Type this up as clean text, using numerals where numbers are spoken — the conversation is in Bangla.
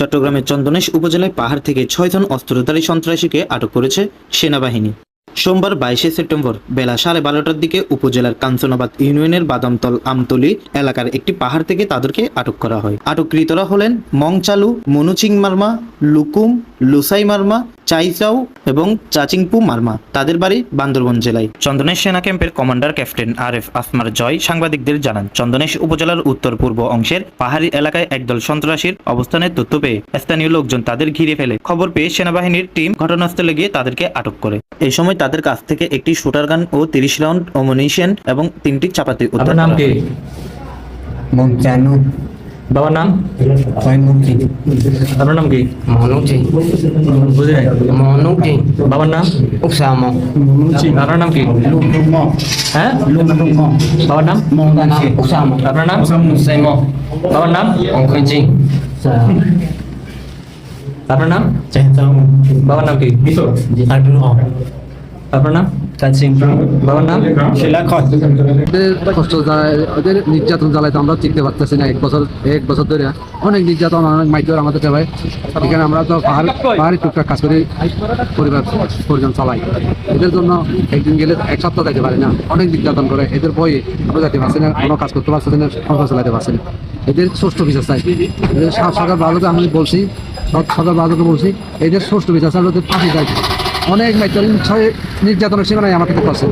চট্টগ্রামের চন্দনেশ উপজেলায় পাহাড় থেকে 6 জন অস্ত্রধারী সন্ত্রাসীকে আটক করেছে সেনাবাহিনী। সোমবার 22শে সেপ্টেম্বর বেলা 12:30টার দিকে উপজেলার কাঞ্চনাবাদ ইউনিয়নের বাদামতল আমতলী এলাকার একটি পাহাড় থেকে তাদেরকে আটক করা হয়। আটককৃতরা হলেন মংচালু, মনুচিং মার্মা, লুকুম, লুসাই মার্মা, চাইচাও এবং চাচিংপু মার্মা। তাদের বাড়ি বান্দরবন জেলায়। চন্দনেশ সেনা ক্যাম্পের কমান্ডার ক্যাপ্টেন আরএফ আসমার জয় সাংবাদিকদের জানান, চন্দনেশ উপজেলার উত্তর পূর্ব অংশের পাহাড়ি এলাকায় একদল সন্ত্রাসীর অবস্থানের তথ্য পেয়ে স্থানীয় লোকজন তাদের ঘিরে ফেলে। খবর পেয়ে সেনাবাহিনীর টিম ঘটনাস্থলে গিয়ে তাদেরকে আটক করে। এই সময় তাদের কাছ থেকে একটি শুটার গান ও 30 রাউন্ড অ্যামুনিশন এবং 3টি চাপাতি উদ্ধার নাম কি? মঞ্চানু বাবার নাম? কয়মুখী আপনার নাম কি? মনুচি বুঝে নাই। মনুচি বাবার নাম? উসাম আপনার নাম কি? হ্যাঁ, বাবার নাম? উসাম আপনার নাম? মুসাইম বাবার নাম? অঙ্কজি আপনার নাম? বাবার নাম কি? আপনার নাম? বাবার নাম? কষ্ট ওদের নির্যাতন জ্বালায় তো আমরা টিকতে পারতেছি না। এক বছর ধরে অনেক নির্যাতন, অনেক মাইর আমাদের চালায়। এখানে আমরা তো পাহাড়ি টুকটাক কাজ করে পরিজন চালাই। এদের জন্য একদিন গেলে এক সপ্তাহ যেতে পারি না, অনেক নির্যাতন করে। এদের বই আমরা যেতে পারছি না, কোনো কাজ করতে পারছি না, সংসার চালাতে পারছি না। এদের সুষ্ঠু বিচার চাই। এদের সরকার বাদকে আমি বলছি, সরকার বাদকে বলছি, এদের সুষ্ঠু বিচার চাই, ওদের ফাঁসি চাই। অনেক মাইর নির্যাতনের সীমানায় আমাকে করছে।